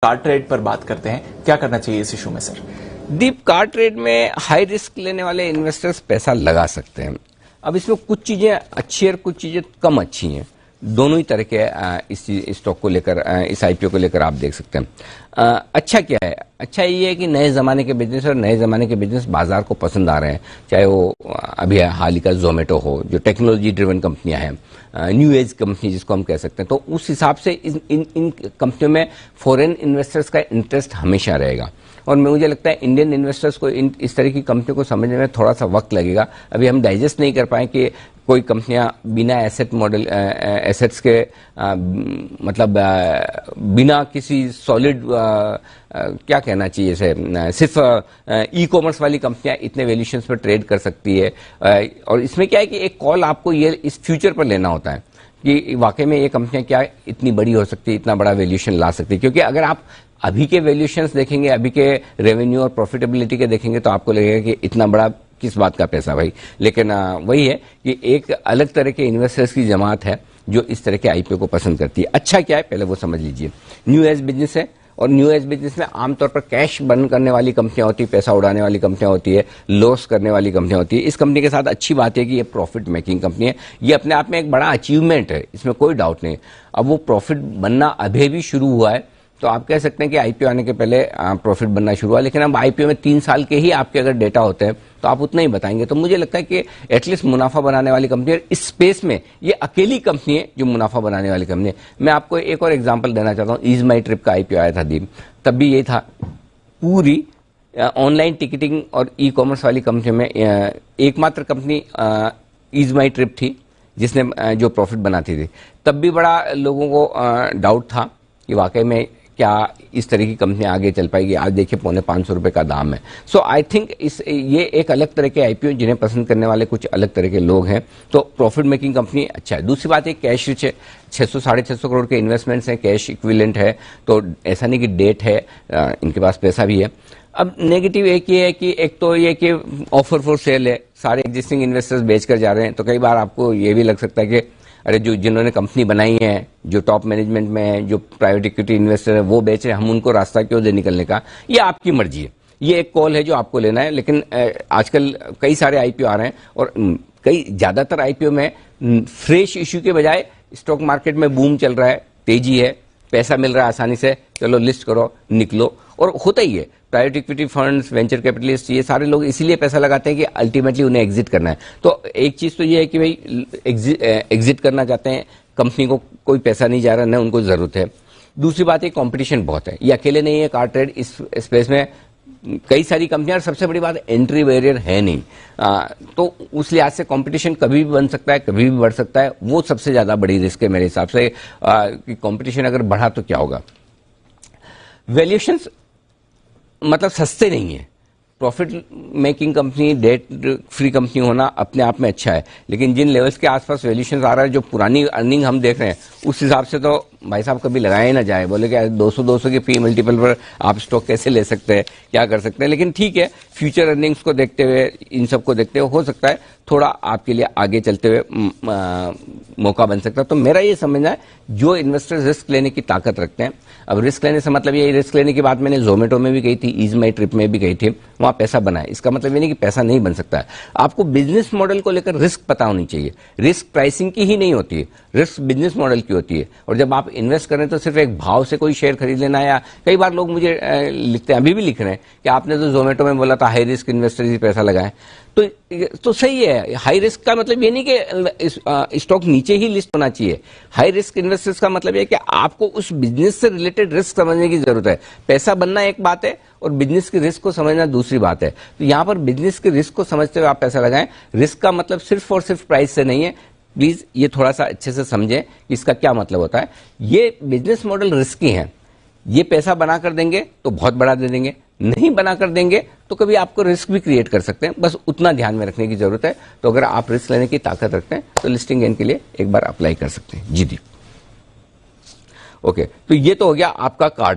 Car trade पर बात करते हैं, क्या करना चाहिए इस इशू में सर? दीप, कार ट्रेड में हाई रिस्क लेने वाले इन्वेस्टर्स पैसा लगा सकते हैं। अब इसमें कुछ चीजें अच्छी और कुछ चीजें कम अच्छी हैं। दोनों ही तरह के इस स्टॉक को लेकर, इस आईपीओ को लेकर आप देख सकते हैं। अच्छा क्या है? अच्छा ये है कि नए जमाने के बिजनेस और नए जमाने के बिजनेस बाजार को पसंद आ रहे हैं। चाहे वो अभी हाल ही का जोमेटो हो, जो टेक्नोलॉजी ड्रिवन कंपनियां हैं, न्यू एज कंपनी जिसको हम कह सकते हैं, तो उस हिसाब से इन कंपनियों में फॉरेन इन्वेस्टर्स का इंटरेस्ट हमेशा रहेगा। और मुझे लगता है इंडियन इन्वेस्टर्स को इस तरह की कंपनियों को समझने में थोड़ा सा वक्त लगेगा। अभी हम डाइजेस्ट नहीं कर पाए कि कोई कंपनियां बिना एसेट्स के मतलब बिना किसी सॉलिड क्या कहना चाहिए इसे, सिर्फ ई कॉमर्स वाली कंपनियां इतने वैल्यूएशंस पर ट्रेड कर सकती है। और इसमें क्या है कि एक कॉल आपको ये इस फ्यूचर पर लेना होता है कि वाकई में ये कंपनियां क्या इतनी बड़ी हो सकती है, इतना बड़ा वैल्यूएशन ला सकती है। क्योंकि अगर आप अभी के वैल्यूएशंस देखेंगे, अभी के रेवेन्यू और प्रॉफिटेबिलिटी के देखेंगे, तो आपको लगेगा कि इतना बड़ा किस बात का पैसा भाई। लेकिन वही है कि एक अलग तरह के इन्वेस्टर्स की जमात है जो इस तरह के आईपीओ को पसंद करती है। अच्छा क्या है पहले वो समझ लीजिए। न्यू एज बिजनेस है, और न्यू एज बिजनेस में आमतौर पर कैश बर्न करने वाली कंपनियां होती है, पैसा उड़ाने वाली कंपनियां होती है, लॉस करने वाली कंपनियां होती है। इस कंपनी के साथ अच्छी बात है कि ये प्रॉफिट मेकिंग कंपनी है। ये अपने आप में एक बड़ा अचीवमेंट है, इसमें कोई डाउट नहीं। अब वो प्रॉफिट बनना अभी भी शुरू हुआ है, तो आप कह सकते हैं कि आईपीओ आने के पहले प्रॉफिट बनना शुरू हुआ। लेकिन अब आईपीओ में 3 साल के ही आपके अगर डेटा होते हैं तो आप उतना ही बताएंगे। तो मुझे लगता है कि एटलीस्ट मुनाफा बनाने वाली कंपनी है, इस स्पेस में ये अकेली कंपनी है जो मुनाफा बनाने वाली कंपनी है। मैं आपको एक और एग्जांपल देना चाहता हूं। ईज माई ट्रिप का आईपीओ आया था दीप, तब भी यही था। पूरी ऑनलाइन टिकटिंग और ई कॉमर्स वाली कंपनी में एकमात्र कंपनी ईज माई ट्रिप थी जिसने जो प्रॉफिट बनाती थी। तब भी बड़ा लोगों को डाउट था कि वाकई में क्या इस तरह की कंपनी आगे चल पाएगी। आज देखिए ₹550 का दाम है। सो आई थिंक ये एक अलग तरह के आईपीओ जिन्हें पसंद करने वाले कुछ अलग तरह के लोग हैं। तो प्रॉफिट मेकिंग कंपनी अच्छा है। दूसरी बात है कैश रिच है, 600-650 करोड़ के इन्वेस्टमेंट्स हैं, कैश इक्विवेलेंट है, तो ऐसा नहीं कि डेट है, इनके पास पैसा भी है। अब नेगेटिव एक ये है कि एक तो ये कि ऑफर फॉर सेल है, सारे एग्जिस्टिंग इन्वेस्टर्स बेचकर जा रहे हैं। तो कई बार आपको ये भी लग सकता है कि अरे जिन्होंने कंपनी बनाई है, जो टॉप मैनेजमेंट में है, जो प्राइवेट इक्विटी इन्वेस्टर है, वो बेच रहे हैं, हम उनको रास्ता क्यों दे निकलने का। ये आपकी मर्जी है, ये एक कॉल है जो आपको लेना है। लेकिन आजकल कई सारे आईपीओ आ रहे हैं और ज्यादातर आईपीओ में फ्रेश इश्यू के बजाय स्टॉक मार्केट में बूम चल रहा है, तेजी है, पैसा मिल रहा है आसानी से, चलो लिस्ट करो, निकलो। और होता ही है, private equity funds, venture capitalist, ये सारे लोग इसीलिए पैसा लगाते हैं कि अल्टीमेटली उन्हें एग्जिट करना है। तो एक चीज तो ये है कि भाई एग्जिट करना चाहते हैं, कंपनी को कोई पैसा नहीं जा रहा, न उनको जरूरत है। दूसरी बात है कंपटीशन बहुत है, ये अकेले नहीं है कार ट्रेड, इस स्पेस में कई सारी कंपनियां, और सबसे बड़ी बात एंट्री बैरियर है नहीं। तो उस लिहाज से कंपटीशन कभी भी बन सकता है, कभी भी बढ़ सकता है। वो सबसे ज्यादा बड़ी रिस्क है मेरे हिसाब से कि कंपटीशन अगर बढ़ा तो क्या होगा। वैल्यूएशंस मतलब सस्ते नहीं है। Profit making company, debt free company होना अपने आप में अच्छा है, लेकिन जिन लेवल्स के आसपास वैल्यूएशन आ रहा है, जो पुरानी अर्निंग हम देख रहे हैं, उस हिसाब से तो भाई साहब कभी लगाया ही ना जाए। बोले कि 200 के पी मल्टीपल पर आप स्टॉक कैसे ले सकते हैं, क्या कर सकते हैं। लेकिन ठीक है, फ्यूचर अर्निंग्स को देखते हुए, इन सब को देखते हुए हो सकता है थोड़ा आपके लिए आगे चलते हुए मौका बन सकता है। तो मेरा ये समझना है, जो इन्वेस्टर्स रिस्क लेने की ताकत रखते हैं, अब रिस्क लेने से मतलब ये, रिस्क लेने की बात मैंने जोमेटो में भी कही थी, ईज माई ट्रिप में भी कही थी, वहां पैसा बना है। इसका मतलब ये नहीं कि पैसा नहीं बन सकता है। आपको बिजनेस मॉडल को लेकर रिस्क पता होनी चाहिए। रिस्क प्राइसिंग की ही नहीं होती है, रिस्क बिजनेस मॉडल की होती है। और जब आप इन्वेस्ट करें तो सिर्फ एक भाव से कोई शेयर खरीद लेना, या कई बार लोग मुझे लिखते हैं, अभी भी लिख रहे हैं कि आपने तो जोमेटो में बोला था हाई रिस्क इन्वेस्टर ही पैसा लगाएं। तो सही है। हाई रिस्क का मतलब ये नहीं कि स्टॉक नीचे ही लिस्ट होना चाहिए। हाई रिस्क इन्वेस्टर्स का मतलब ये कि आपको उस बिजनेस से रिलेटेड रिस्क समझने की जरूरत है। पैसा बनना एक बात है और बिजनेस के रिस्क को समझना दूसरी बात है। तो यहां पर बिजनेस के रिस्क को समझते हुए आप पैसा लगाएं। रिस्क का मतलब सिर्फ और सिर्फ प्राइस से नहीं है। प्लीज ये थोड़ा सा अच्छे से समझें कि इसका क्या मतलब होता है। ये बिजनेस मॉडल रिस्की है। ये पैसा बना कर देंगे तो बहुत बड़ा दे देंगे, नहीं बना कर देंगे तो कभी आपको रिस्क भी क्रिएट कर सकते हैं। बस उतना ध्यान में रखने की जरूरत है। तो अगर आप रिस्क लेने की ताकत रखते हैं तो लिस्टिंग गेन के लिए एक बार अप्लाई कर सकते हैं। जी दी, ओके। तो ये तो हो गया आपका कार्ड।